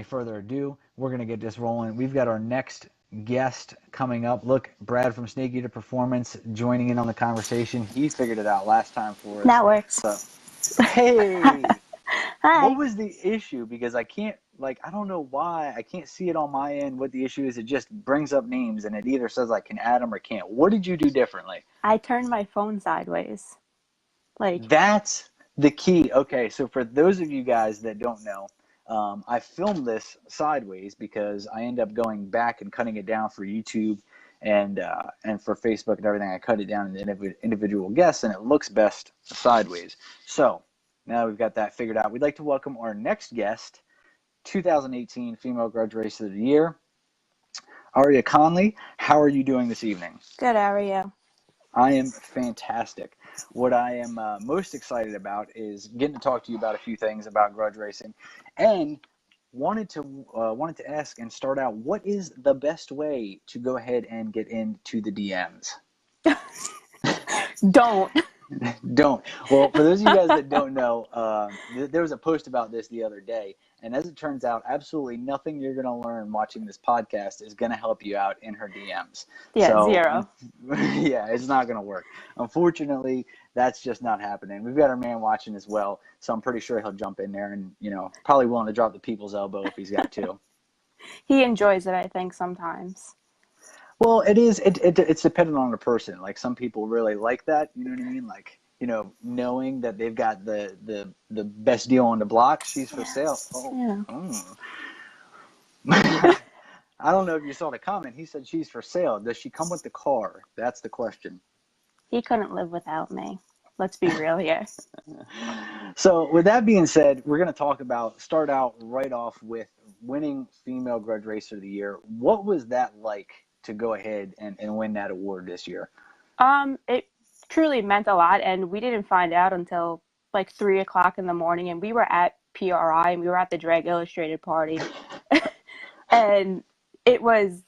further ado, we're going to get this rolling. We've got our next guest coming up. Look, Brad from Snake Eater Performance joining in on the conversation. He figured it out last time for us. That works. So, hey, Hi. what was the issue? Because I can't, I don't know why. I can't see it on my end what the issue is. It just brings up names, and it either says I can add them or can't. What did you do differently? I turned my phone sideways. That's the key. Okay, so for those of you guys that don't know, I filmed this sideways because I end up going back and cutting it down for YouTube and for Facebook and everything. I cut it down into individual guests, and it looks best sideways. So now we've got that figured out. We'd like to welcome our next guest, 2018 Female Grudge Racer of the Year, Aria Connolly. How are you doing this evening? Good, how are you? I am fantastic. What I am most excited about is getting to talk to you about a few things about grudge racing, and wanted to ask and start out, what is the best way to go ahead and get into the DMs? Don't. Don't. Well, for those of you guys that don't know, there was a post about this the other day, and as it turns out, absolutely nothing you're going to learn watching this podcast is going to help you out in her DMs. Yeah, so, zero. Yeah, it's not going to work. Unfortunately, that's just not happening. We've got our man watching as well, so I'm pretty sure he'll jump in there and, probably willing to drop the people's elbow if he's got to. He enjoys it, I think, sometimes. Well, it's dependent on the person. Like, some people really like that, you know what I mean? Like, knowing that they've got the best deal on the block, she's for sale. Oh. Yeah. I don't know if you saw the comment. He said she's for sale. Does she come with the car? That's the question. He couldn't live without me. Let's be real here. So with that being said, we're going to start out right off with winning Female Grudge Racer of the Year. What was that like to go ahead and win that award this year? It truly meant a lot, and we didn't find out until 3 o'clock in the morning, and we were at PRI, and we were at the Drag Illustrated party, and it was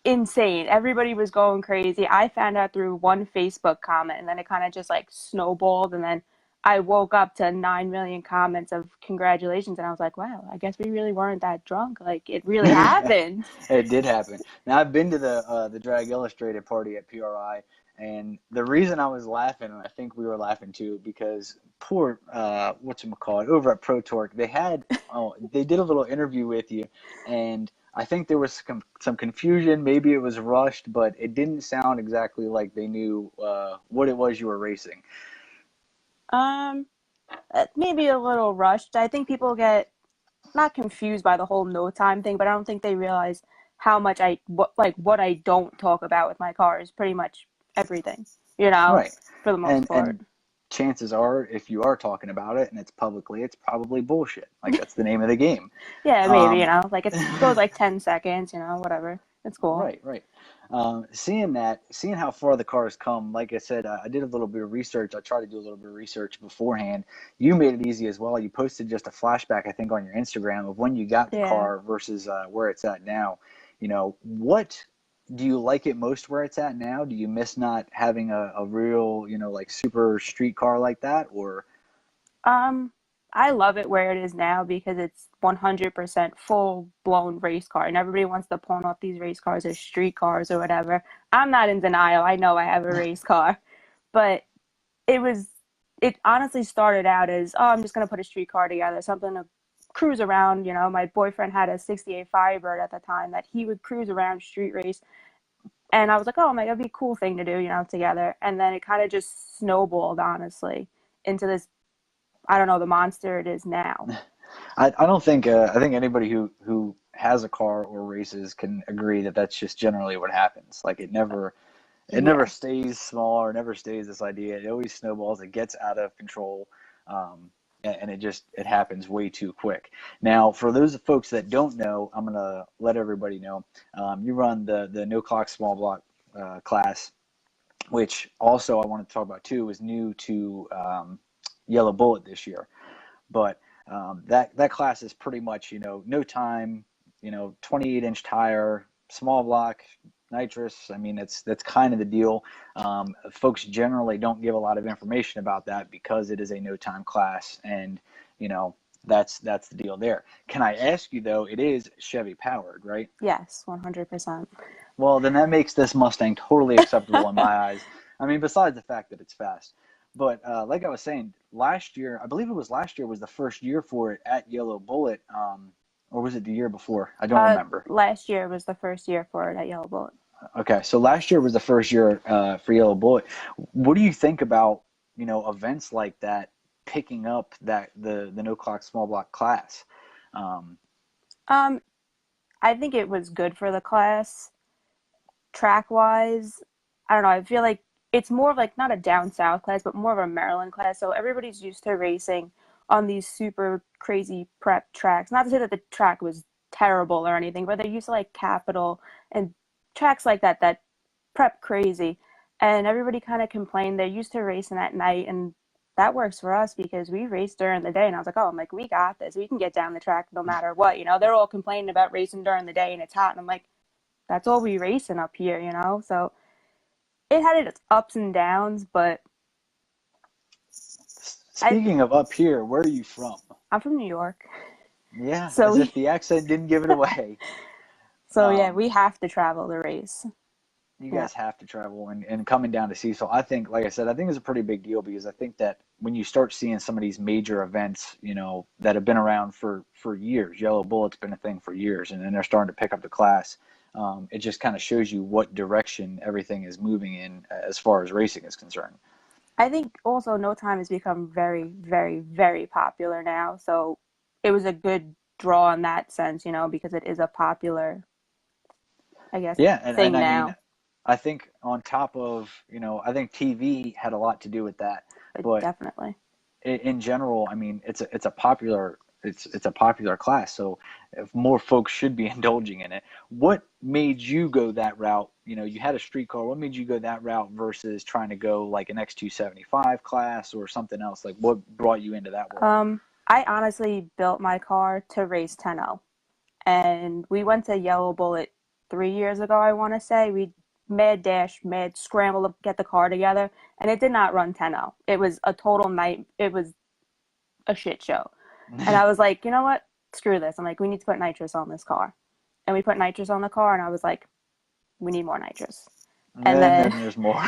insane. Everybody was going crazy. I found out through one Facebook comment, and then it kind of just snowballed, and then I woke up to 9 million comments of congratulations, and I was like, wow, I guess we really weren't that drunk. It really happened. It did happen. Now, I've been to the Drag Illustrated party at PRI, and the reason I was laughing, and I think we were laughing too, because poor whatchamacallit, over at Pro Torque, they did a little interview with you, and I think there was some confusion. Maybe it was rushed, but it didn't sound exactly like they knew what it was you were racing. Maybe a little rushed. I think people get not confused by the whole no time thing, but I don't think they realize how much what I don't talk about with my car is pretty much everything, right. For the most part. And chances are, if you are talking about it and it's publicly, it's probably bullshit. That's the name of the game. Yeah, maybe, it goes 10 seconds, whatever. It's cool. Right. Seeing how far the car has come, like I said, I did a little bit of research. I tried to do a little bit of research beforehand. You made it easy as well. You posted just a flashback, I think, on your Instagram of when you got the car versus where it's at now. What do you like it most where it's at now? Do you miss not having a real, super street car like that, or? I love it where it is now because it's 100% full-blown race car, and everybody wants to pawn off these race cars as street cars or whatever. I'm not in denial. I know I have a race car, but it honestly started out as, I'm just going to put a street car together, something to cruise around. My boyfriend had a 68 Firebird at the time that he would cruise around street race, and I was like, oh my, that'd be a cool thing to do, together. And then it kind of just snowballed, honestly, into this, I don't know, the monster it is now. I don't think I think anybody who has a car or races can agree that that's just generally what happens. It never stays small or never stays this idea. It always snowballs. It gets out of control, and it happens way too quick. Now, for those folks that don't know, I'm gonna let everybody know. You run the no clock small block class, which also I want to talk about too is new to Yellow Bullet this year, but that class is pretty much no time, 28-inch tire, small block, nitrous. I mean, that's kind of the deal. Folks generally don't give a lot of information about that because it is a no time class, and That's the deal there. Can I ask you though? It is Chevy powered, right? Yes, 100%. Well, then that makes this Mustang totally acceptable in my eyes. I mean, besides the fact that it's fast. But like I was saying, last year, I believe it was last year was the first year for it at Yellow Bullet, or was it the year before? I don't remember. Last year was the first year for it at Yellow Bullet. Okay, so last year was the first year for Yellow Bullet. What do you think about, events like that picking up the no clock small block class? Um, Um, I think it was good for the class. Track wise, I don't know. I feel like it's more of like not a down south class, but more of a Maryland class. So everybody's used to racing on these super crazy prep tracks. Not to say that the track was terrible or anything, but they're used to like Capital and tracks like that that prep crazy. And everybody kind of complained they're used to racing at night, and that works for us because we race during the day. And I was like, oh, I'm like, we got this. We can get down the track no matter what. They're all complaining about racing during the day and it's hot. And I'm like, that's all we racing up here. So it had its ups and downs, but Speaking of up here, where are you from? I'm from New York. Yeah, So as if the accent didn't give it away. yeah, we have to travel to race. You Yeah. guys have to travel and coming down to Cecil. I think, like I said, I think it's a pretty big deal because I think that when you start seeing some of these major events, that have been around for years, Yellow Bullet's been a thing for years, and then they're starting to pick up the class. It just kind of shows you what direction everything is moving in as far as racing is concerned. I think also No Time has become very, very, very popular now. So it was a good draw in that sense, because it is a popular, I guess, Yeah, and thing I mean, now. I think on top of, I think TV had a lot to do with that, but Definitely. in general, I mean, it's a popular class, so if more folks should be indulging in it. What made you go that route? You had a street car. What made you go that route versus trying to go like an X275 class or something else? Like, what brought you into that world? I honestly built my car to race 10-0. And we went to Yellow Bullet 3 years ago, I want to say. We mad dash, mad scramble to get the car together, and it did not run 10-0. It was a total night. It was a shit show. And I was like, you know what? Screw this. I'm like, we need to put nitrous on this car. And we put nitrous on the car, and I was like, we need more nitrous. And And then then there's more.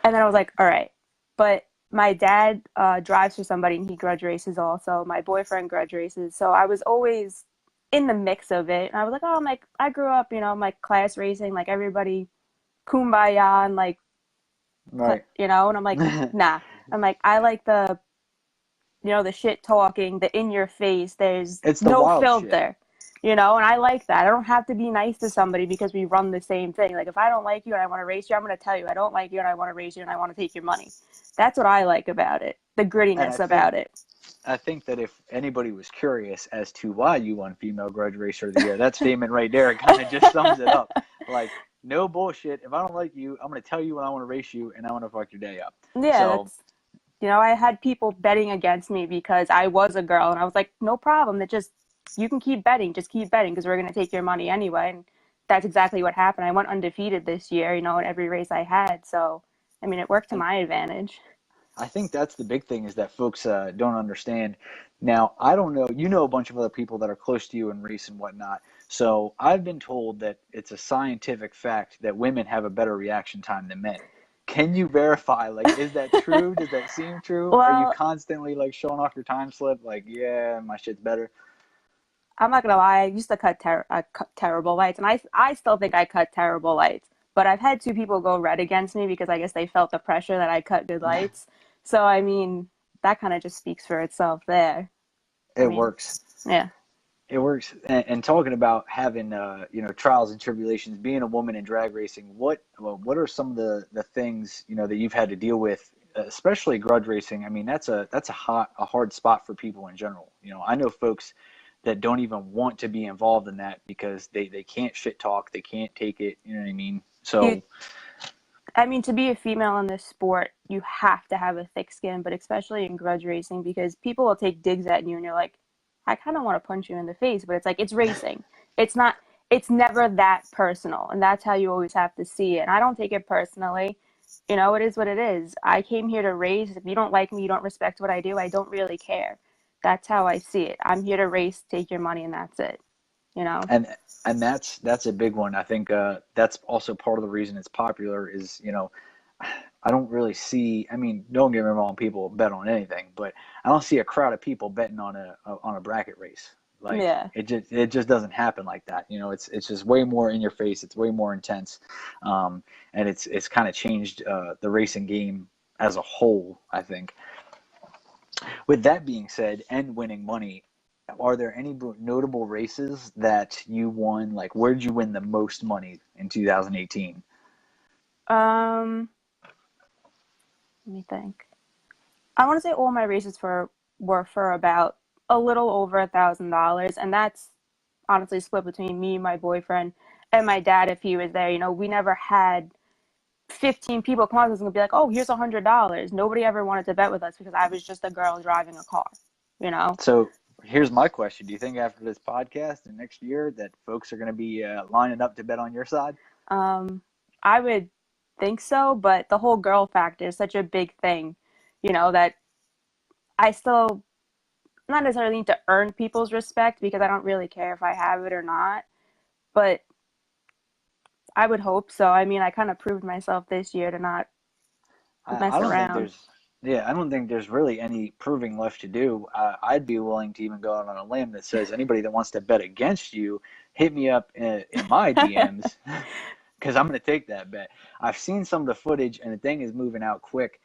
and then I was like, all right. But my dad drives for somebody, and he grudge races also. My boyfriend grudge races. So I was always in the mix of it. And I was like, oh, I'm like, I grew up, like class racing, like everybody kumbaya and like, Right. and I'm like, nah. I'm like, I like the shit talking, the in your face. There's It's the no wild shit. filter, and I like that. I don't have to be nice to somebody because we run the same thing. Like if I don't like you and I want to race you, I'm going to tell you I don't like you and I want to race you and I want to take your money. That's what I like about it. The And grittiness about it. I think that if anybody was curious as to why you won Female Grudge Racer of the Year, that statement right there kind of just sums it up. Like, no bullshit. If I don't like you, I'm going to tell you when I want to race you, and I want to fuck your day up. Yeah, So, that's I had people betting against me because I was a girl, and I was like, no problem. That just you can keep betting, just keep betting because we're going to take your money anyway. And that's exactly what happened. I went undefeated this year, in every race I had. So, I mean, it worked to and my advantage. I think that's the big thing is that folks don't understand. Now, I don't know. You know a bunch of other people that are close to you in race and whatnot. So I've been told that it's a scientific fact that women have a better reaction time than men. Can you verify? Like, is that true? Does that seem true? Are you Well, constantly like showing off your time slip? Like, yeah, my shit's better. I'm not gonna lie. I used to cut terrible lights, and I still think I cut terrible lights. But I've had two people go red against me because I guess they felt the pressure that I cut good lights. So I mean, that kind of just speaks for itself there. I It mean, works. yeah. It works. And talking about having trials and tribulations, being a woman in drag racing, what are some of the things that you've had to deal with, especially grudge racing? I mean, that's a hard spot for people in general. I know folks that don't even want to be involved in that because they can't shit talk, they can't take it. You know what I mean? You, So I mean, to be a female in this sport, you have to have a thick skin, but especially in grudge racing because people will take digs at you, and you're like, I kind of want to punch you in the face, but it's like it's racing. It's not. It's never that personal, and that's how you always have to see it. And I don't take it personally. It is what it is. I came here to race. If you don't like me, you don't respect what I do, I don't really care. that's how I see it. I'm here to race, take your money, and that's it. You know? And that's a big one. I think that's also part of the reason it's popular is, I don't really see. I mean, don't get me wrong, people bet on anything, but I don't see a crowd of people betting on a bracket race. Like Yeah. it just doesn't happen like that. It's just way more in your face. It's way more intense, and it's kind of changed the racing game as a whole, I think. With that being said, and winning money, are there any notable races that you won? Like, where did you win the most money in 2018? Um, Let me think. I want to say all my races were for about a little over $1,000, and that's honestly split between me, my boyfriend, and my dad if he was there. You know, we never had 15 people come up to us and be like, "Oh, here's $100." Nobody ever wanted to bet with us because I was just a girl driving a car. You know. So here's my question: do you think after this podcast and next year that folks are going to be lining up to bet on your side? I would think so, but the whole girl factor is such a big thing, you know, that I still not necessarily need to earn people's respect because I don't really care if I have it or not, but I would hope so. I mean, I kind of proved myself this year to not I mess don't think around. there's really any proving left to do. I'd be willing to even go out on a limb that says anybody that wants to bet against you, hit me up in my DMs because I'm going to take that bet. I've seen some of the footage and the thing is moving out quick.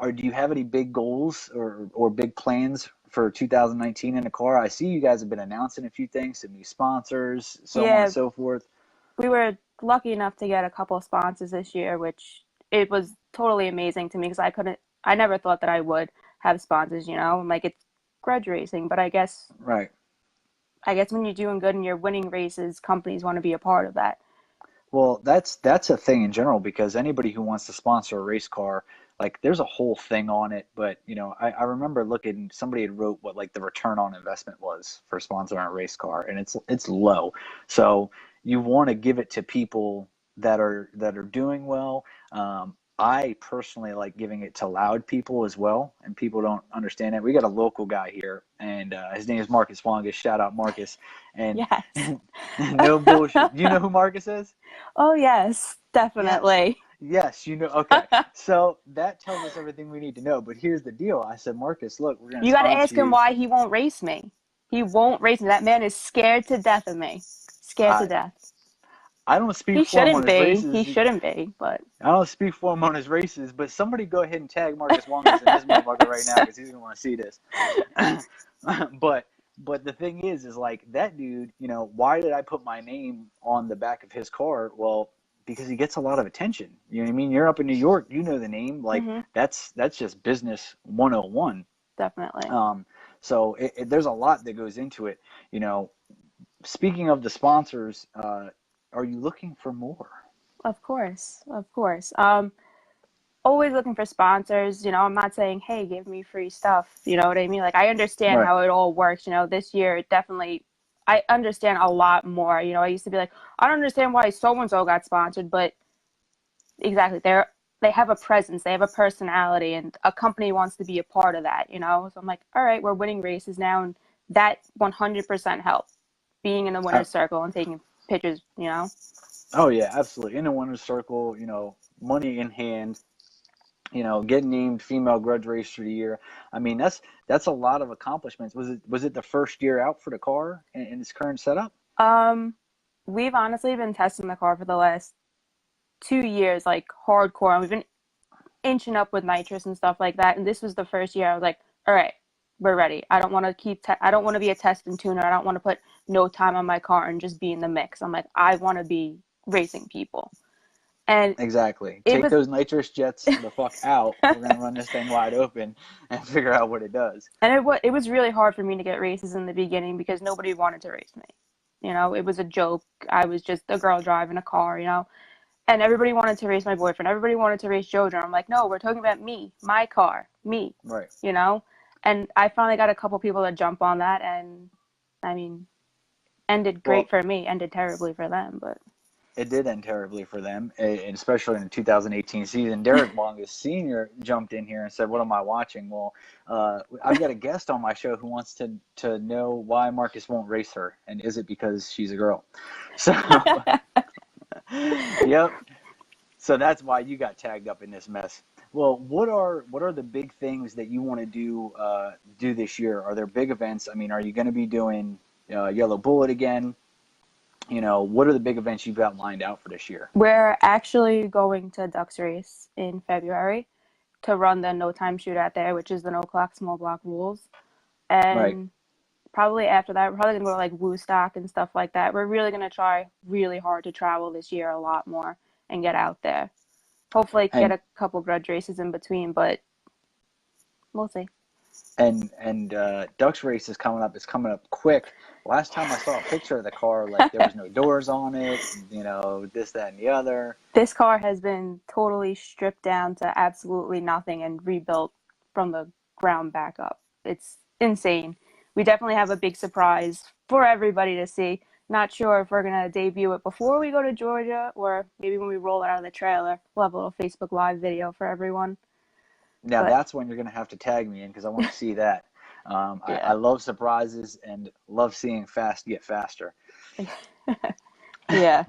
Or do you have any big goals or big plans for 2019 in the car? I see you guys have been announcing a few things, some new sponsors, so on and Yeah, so forth. we were lucky enough to get a couple of sponsors this year, which it was totally amazing to me because I never thought that I would have sponsors, you know, like it's grudge racing, but Right. I guess when you're doing good and you're winning races, companies want to be a part of that. Well, that's a thing in general because anybody who wants to sponsor a race car, like there's a whole thing on it. But I remember looking, somebody had wrote what like the return on investment was for sponsoring a race car, and it's low. So you want to give it to people that are doing well. I personally like giving it to loud people as well, and people don't understand it. We got a local guy here, and his name is Marcus Longus. Shout out Marcus, and Yes. no bullshit. Do you know who Marcus is? Oh, yes, Yes. definitely. Yes, okay. So that tells us everything we need to know. But here's the deal. I said, Marcus, look, we're going to You got to sponsor ask him you. why he won't race me. He won't race me. That man is scared to death of me. Scared to I death. I don't speak He for him on shouldn't his be. He races. shouldn't be, but I don't speak for him on his races, but somebody go ahead and tag Marcus Longus in this motherfucker right now because he's going to want to see this. But the thing is like that dude, why did I put my name on the back of his car? Well, because he gets a lot of attention. You know what I mean? You're up in New York, you know the name. Like hmm that's just business 101. definitely. So there's a lot that goes into it. You know, Speaking of the sponsors, are you looking for more? Of course. Of course. Always looking for sponsors. You know, I'm not saying, hey, give me free stuff. You know what I mean? Like, I understand Right. how it all works. You know, this year, definitely, I understand a lot more. You know, I used to be like, I don't understand why so and so got sponsored, but exactly, they have a presence, they have a personality, and a company wants to be a part of that. You know, so I'm like, all right, we're winning races now, and that 100% helps being in the Uh, winner's circle and taking pictures. You know. oh yeah, absolutely. In the winner's circle, money in hand. Getting named Female Grudge Racer of the Year. I mean, that's a lot of accomplishments. Was it the first year out for the car in its current setup? Um, we've honestly been testing the car for the last 2 years, like hardcore, and we've been inching up with nitrous and stuff like that. And this was the first year I was like, all right, we're ready. I don't want to I don't want to be a test and tuner. I don't want to put no time on my car and just be in the mix. I'm like, I want to be racing people. And Exactly. it Take was, those nitrous jets the fuck out. We're gonna run this thing wide open and figure out what it does. and it was really hard for me to get races in the beginning because nobody wanted to race me. You know, it was a joke. I was just a girl driving a car, you know. And everybody wanted to race my boyfriend. Everybody wanted to race Jojo. I'm like, no, we're talking about me, my car, me, Right. you know? And I finally got a couple people to jump on that. And I mean, ended great Well, for me, ended terribly for them. But It did end terribly for them, and especially in the 2018 season. Derek Longest Sr. jumped in here and said, "What am I watching?" Well, I've got a guest on my show who wants to know why Marcus won't race her, and is it because she's a girl? So, yep. So that's why you got tagged up in this mess. Well, what are the big things that you want to do this year? Are there big events? I mean, are you going to be doing Yellow Bullet again? What are the big events you've got lined out for this year? We're actually going to Ducks Race in February to run the no time shootout there, which is the no clock small block rules. Right. And probably after that, we're probably going to go to like Woodstock and stuff like that. We're really going to try really hard to travel this year a lot more and get out there. Hopefully get And a couple grudge races in between, but we'll see. and Ducks Race is coming up. It's coming up quick. Last time I saw a picture of the car, like there was no doors on it, this, that, and the other. This car has been totally stripped down to absolutely nothing and rebuilt from the ground back up. It's insane. We definitely have a big surprise for everybody to see. Not sure if we're going to debut it before we go to Georgia or maybe when we roll it out of the trailer. We'll have a little Facebook Live video for everyone. Now But that's when you're going to have to tag me in because I want to see that. I, yeah. I love surprises and love seeing fast get faster. Yeah.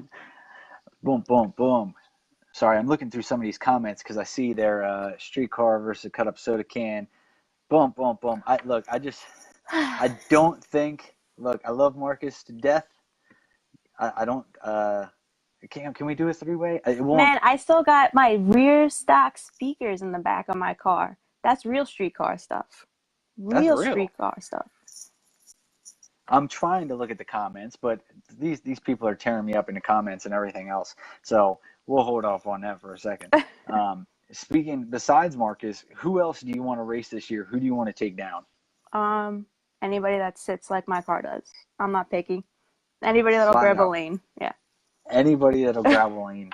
Boom, boom, boom. Sorry, I'm looking through some of these comments because I see their streetcar versus cut up soda can. Boom, boom, boom. I don't think. Look, I love Marcus to death. I don't. Can we do a three-way? It won't. Man, I still got my rear stock speakers in the back of my car. That's real streetcar stuff. That's Real real. streetcar stuff. I'm trying to look at the comments, but these people are tearing me up in the comments and everything else. So we'll hold off on that for a second. Besides Marcus, who else do you want to race this year? Who do you want to take down? Anybody that sits like my car does. I'm not picky. Anybody that'll Flat grab a out. lane. Yeah. Anybody that'll grab a lane.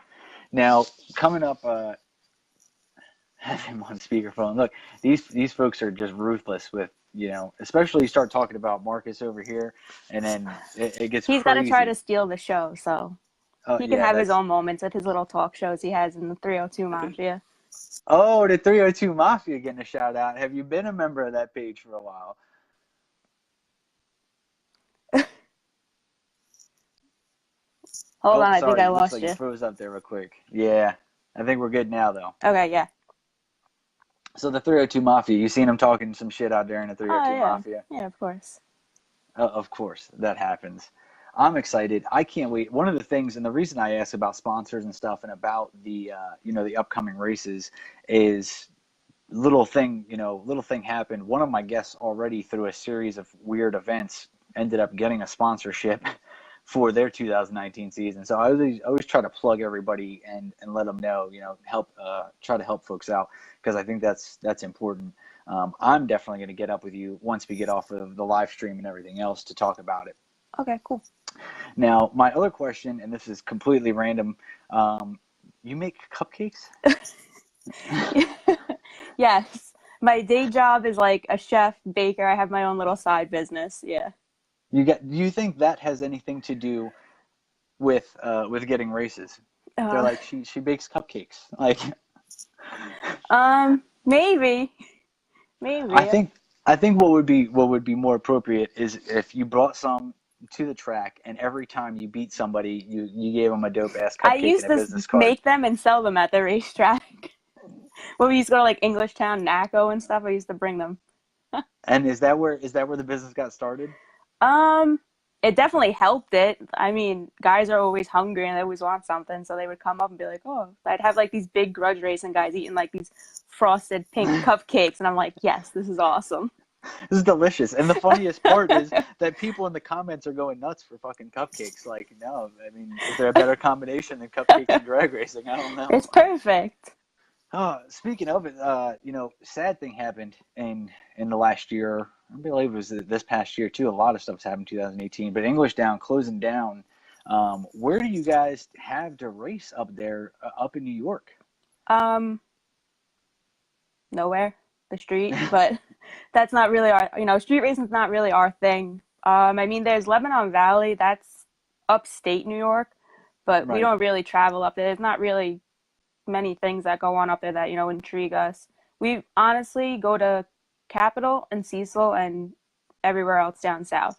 Now, coming up, have him on speakerphone. Look, these folks are just ruthless with, especially you start talking about Marcus over here, and then it gets He's got to try crazy. to steal the show, so he can Yeah, have his that's. own moments with his little talk shows he has in the 302 Mafia. Oh, the 302 Mafia getting a shout out. Have you been a member of that page for a while? Hold Oh, on, I think sorry. I It looks lost like you. you froze up there real quick. Yeah, I think we're good now, though. Okay, yeah. So the 302 Mafia, you seen him talking some shit out there in the Oh, 302 yeah. Mafia? Yeah, of course. Of course, that happens. I'm excited. I can't wait. One of the things, and the reason I ask about sponsors and stuff, and about the upcoming races, is little thing happened. One of my guests already, through a series of weird events, ended up getting a sponsorship for their 2019 season. So I always try to plug everybody and let them know, help try to help folks out because I think that's important. I'm definitely going to get up with you once we get off of the live stream and everything else to talk about it. Okay, cool. Now, my other question, and this is completely random, you make cupcakes? Yes. My day job is like a chef, baker. I have my own little side business. Yeah. Do you think that has anything to do with getting races? They're Uh, like she bakes cupcakes. Like maybe. I Maybe. think I think what would be more appropriate is if you brought some to the track and every time you beat somebody, you gave them a dope ass I cupcake and used a to business card. make them and sell them at the racetrack. When we used to go to like Englishtown, NACO and stuff, I used to bring them. And is that where the business got started? Um, it definitely helped it. I mean, guys are always hungry and they always want something, so they would come up and be like, "Oh," I'd have like these big grudge racing guys eating like these frosted pink cupcakes, and I'm like, "Yes, this is awesome." This is delicious. And the funniest part is that people in the comments are going nuts for fucking cupcakes. Like, no, I mean, is there a better combination than cupcakes and drag racing? I don't know. It's perfect. Speaking of it, sad thing happened in the last year. I believe it was this past year too. A lot of stuff's happened in 2018. But English Down closing down. Where do you guys have to race up there, up in New York? Um, Nowhere, the street, but that's not really our, street racing's not really our thing. I mean, there's Lebanon Valley, that's upstate New York, but we Right. don't really travel up there. There's not really many things that go on up there that, intrigue us. We honestly go to Capitol and Cecil and everywhere else down south.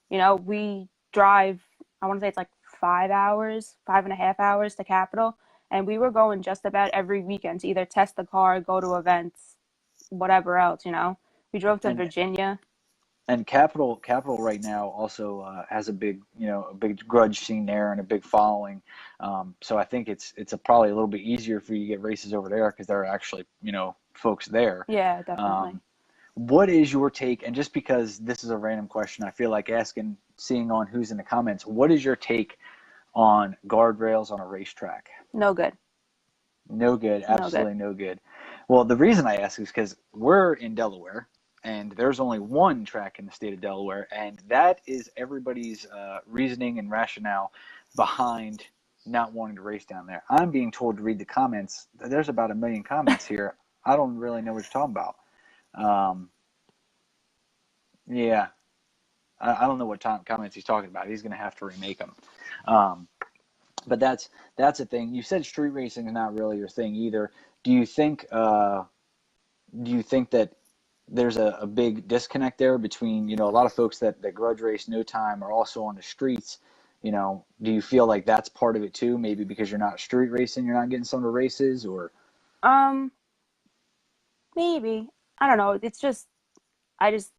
We drive, I want to say it's like 5 hours, 5.5 hours to Capitol, and we were going just about every weekend to either test the car, go to events, whatever else. We drove to And Virginia. and Capital right now also has a big grudge scene there and a big following. So I think probably a little bit easier for you to get races over there because there are actually folks there. Yeah, definitely. What is your take? And just because this is a random question, I feel like asking, seeing on who's in the comments. What is your take on guardrails on a racetrack? No good. No good, No good. absolutely no good. Well, the reason I ask is because we're in Delaware, and there's only one track in the state of Delaware, and that is everybody's reasoning and rationale behind not wanting to race down there. I'm being told to read the comments. There's about 1 million comments here. I don't really know what you're talking about. Yeah, I don't know what comments he's talking about. He's going to have to remake them. But that's a thing. You said street racing is not really your thing either. Do you think that there's a big disconnect there between a lot of folks that grudge race no time are also on the streets? Do you feel like that's part of it too? Maybe because you're not street racing, you're not getting some of the races, or Maybe. I don't know. I just,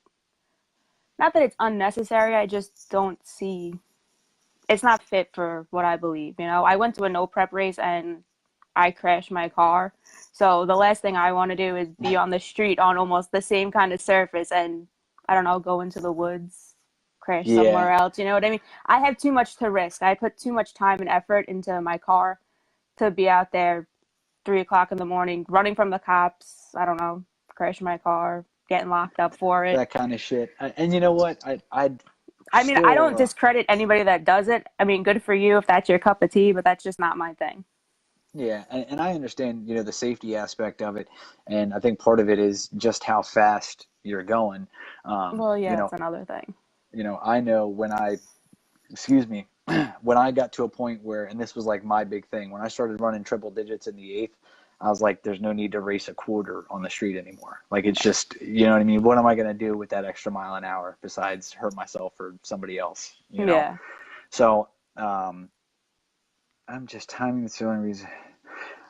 not that it's unnecessary. I just don't see, it's not fit for what I believe. I went to a no prep race and I crashed my car. So the last thing I want to do is be on the street on almost the same kind of surface and, I don't know, go into the woods, crash yeah, somewhere else. You know what I mean? I have too much to risk. I put too much time and effort into my car to be out there 3 o'clock in the morning, running from the cops. I don't know, crashing my car, getting locked up for it. that kind of shit. And you know what? I'd I mean, I don't still discredit anybody that does it. I mean, good for you if that's your cup of tea, but that's just not my thing. yeah, and I understand the safety aspect of it, and I think part of it is just how fast you're going. Um, Well, you yeah, it's know, another thing. I know excuse me, when I got to a point where, and this was like my big thing, when I started running triple digits in the eighth, I was like, there's no need to race a quarter on the street anymore. Like, it's just, you know what I mean? What am I going to do with that extra mile an hour besides hurt myself or somebody else? Yeah. So, I'm just timing the only reason.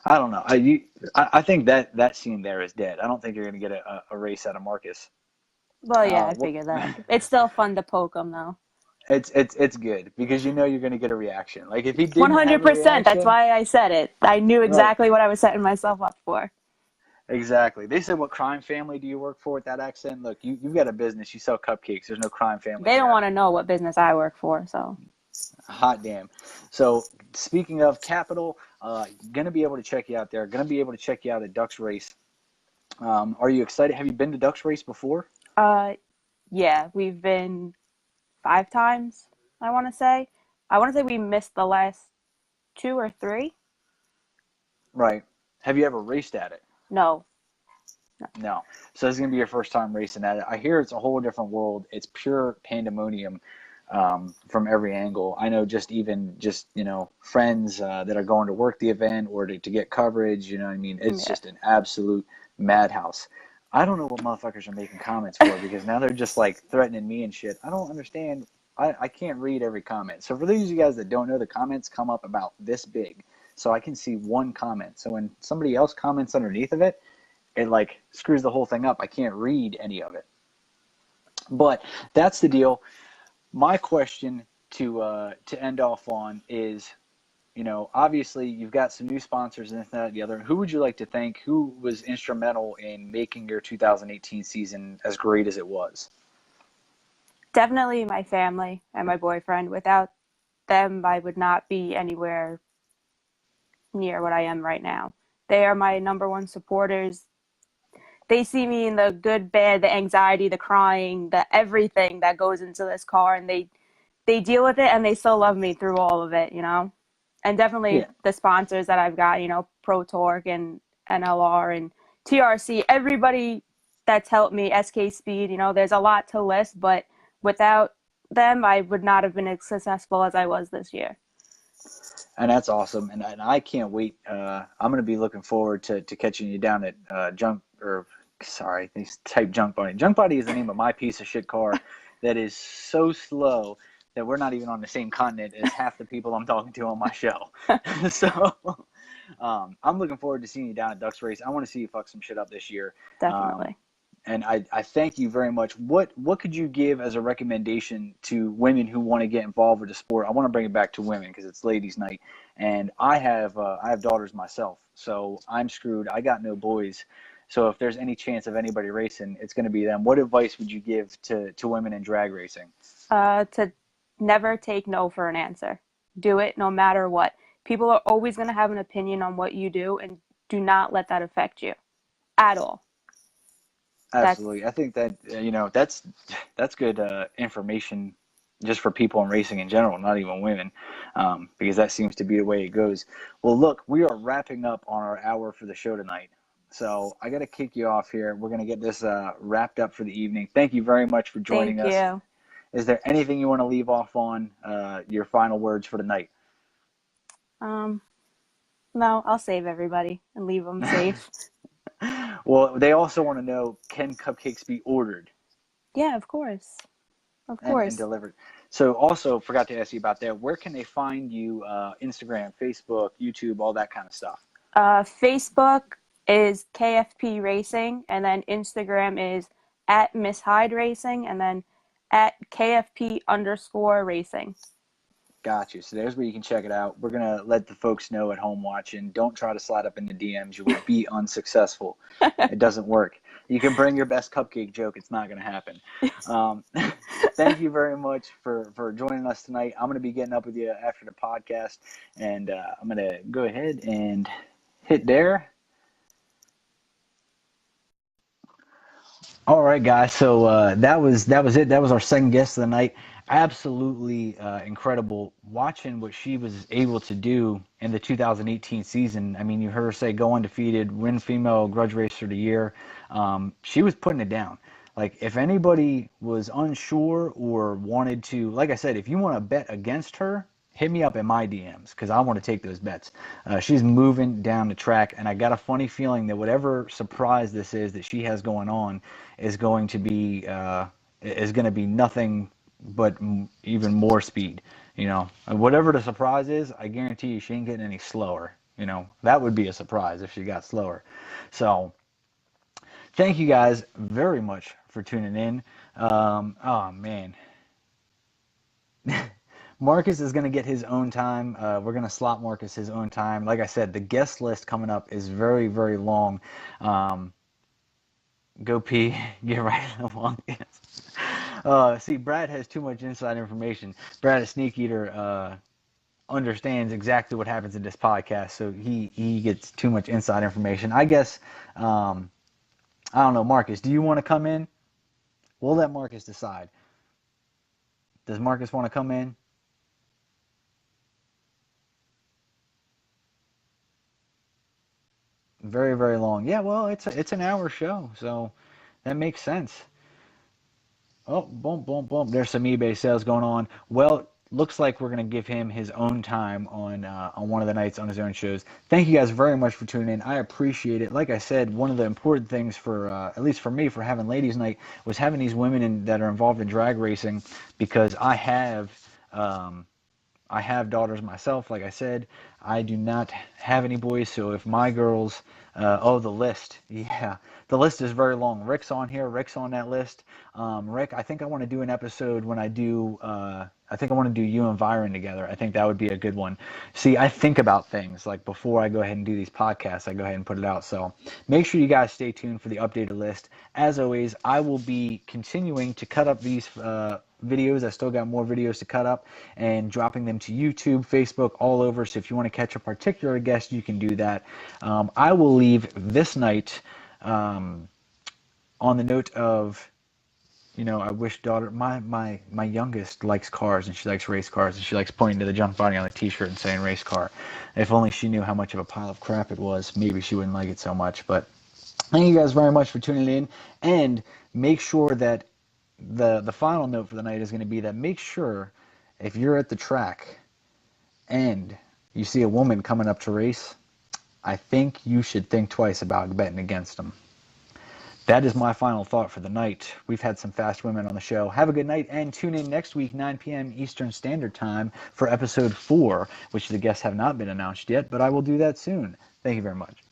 I don't know. I think that scene there is dead. I don't think you're going to get a race out of Marcus. Well, yeah, I What? figured that. It's still fun to poke them, though. It's good because you're going to get a reaction. Like if he didn't have a 100%. That's reaction, why I said it. I knew right? exactly what I was setting myself up for. Exactly. They said, "What crime family do you work for?" With that accent, look, you've got a business. You sell cupcakes. There's no crime family They don't here. want to know what business I work for, so. Hot damn. So speaking of Capital, gonna be able to check you out there. Gonna be able to check you out at Ducks Race. Are you excited? Have you been to Ducks Race before? Uh, yeah, we've been 5 times, I want to say. I want to say we missed the last 2 or 3. Right. Have you ever raced at it? No. No. So this is gonna be your first time racing at it. I hear it's a whole different world. It's pure pandemonium from every angle. I know just friends that are going to work the event or to get coverage. You know what I mean? It's Yeah. just an absolute madhouse. I don't know what motherfuckers are making comments for because now they're just like threatening me and shit. I don't understand. I can't read every comment. So for those of you guys that don't know, the comments come up about this big. So I can see one comment. So when somebody else comments underneath of it, it like screws the whole thing up. I can't read any of it. But that's the deal. My question to end off on is, obviously you've got some new sponsors and this, that, and the other. Who would you like to thank? Who was instrumental in making your 2018 season as great as it was? Definitely my family and my boyfriend. Without them, I would not be anywhere near what I am right now. They are my number one supporters. They see me in the good, bad, the anxiety, the crying, the everything that goes into this car, and they deal with it, and they still love me through all of it. And definitely Yeah, the sponsors that I've got, Pro Torque and NLR and TRC, everybody that's helped me, SK Speed, there's a lot to list, but without them, I would not have been as successful as I was this year. And that's awesome. And I can't wait. I'm going to be looking forward to catching you down at type Junk Buddy. Junk Buddy is the name of my piece of shit car that is so slow that we're not even on the same continent as half the people I'm talking to on my show. So I'm looking forward to seeing you down at Ducks Race. I want to see you fuck some shit up this year. Definitely. And I thank you very much. What could you give as a recommendation to women who want to get involved with the sport? I want to bring it back to women because it's ladies' night, and I have daughters myself, so I'm screwed. I got no boys, so if there's any chance of anybody racing, it's going to be them. What advice would you give to women in drag racing? To never take no for an answer. Do it no matter what. People are always going to have an opinion on what you do, and do not let that affect you at all. Absolutely. I think that, that's good information just for people in racing in general, not even women, because that seems to be the way it goes. Well, look, we are wrapping up on our hour for the show tonight. So I got to kick you off here. We're going to get this wrapped up for the evening. Thank you very much for joining us. Thank you. Is there anything you want to leave off on, your final words for the night? No, I'll save everybody and leave them safe. Well, they also want to know, can cupcakes be ordered? Yeah, of course. Of and course. delivered. So also forgot to ask you about that. Where can they find you? Instagram, Facebook, YouTube, all that kind of stuff. Facebook is KFP Racing, and then Instagram is at Miss Hyde Racing, and then at KFP_racing. Got you. So there's where you can check it out. We're going to let the folks know at home watching, don't try to slide up in the DMs. You will be unsuccessful. It doesn't work. You can bring your best cupcake joke. It's not going to happen. Thank you very much for joining us tonight. I'm going to be getting up with you after the podcast, and I'm going to go ahead and hit there. All right, guys. So that was it. That was our second guest of the night. Absolutely incredible watching what she was able to do in the 2018 season. I mean, you heard her say go undefeated, win Female Grudge Racer of the Year. She was putting it down. Like, if anybody was unsure or wanted to, like I said, if you want to bet against her, hit me up in my DMs because I want to take those bets. She's moving down the track, and I got a funny feeling that whatever surprise this is that she has going on is going to be nothing but even more speed. You know, and whatever the surprise is, I guarantee you she ain't getting any slower. You know, that would be a surprise if she got slower. So thank you guys very much for tuning in. Oh man. Marcus is going to get his own time. We're going to slot Marcus his own time. Like I said, the guest list coming up is very, very long. Go pee, get right along. See, Brad has too much inside information. Brad, a sneak eater, understands exactly what happens in this podcast, so he gets too much inside information. I guess, I don't know, Marcus, do you want to come in? We'll let Marcus decide. Does Marcus want to come in? Very, very long. Yeah, well, it's an hour show, so that makes sense. Oh, boom, boom, boom. There's some eBay sales going on. Well, looks like we're gonna give him his own time on one of the nights on his own shows. Thank you guys very much for tuning in. I appreciate it. Like I said, one of the important things for at least for me for having ladies' night was having these women that are involved in drag racing because I have daughters myself, like I said. I do not have any boys, so if my girls, the list, yeah, the list is very long. Rick's on here, Rick's on that list. Rick, I think I want to do an episode when I do, I think I want to do you and Byron together. I think that would be a good one. See, I think about things, like before I go ahead and do these podcasts, I go ahead and put it out. So make sure you guys stay tuned for the updated list. As always, I will be continuing to cut up these videos. I still got more videos to cut up and dropping them to YouTube, Facebook, all over. So if you want to catch a particular guest, you can do that. I will leave this night on the note of, I wish my youngest likes cars and she likes race cars and she likes pointing to the junk body on the t-shirt and saying race car. If only she knew how much of a pile of crap it was, maybe she wouldn't like it so much. But thank you guys very much for tuning in, and make sure that the final note for the night is going to be that make sure if you're at the track and you see a woman coming up to race, I think you should think twice about betting against them. That is my final thought for the night. We've had some fast women on the show. Have a good night, and tune in next week, 9 p.m. Eastern Standard Time, for episode 4, which the guests have not been announced yet, but I will do that soon. Thank you very much.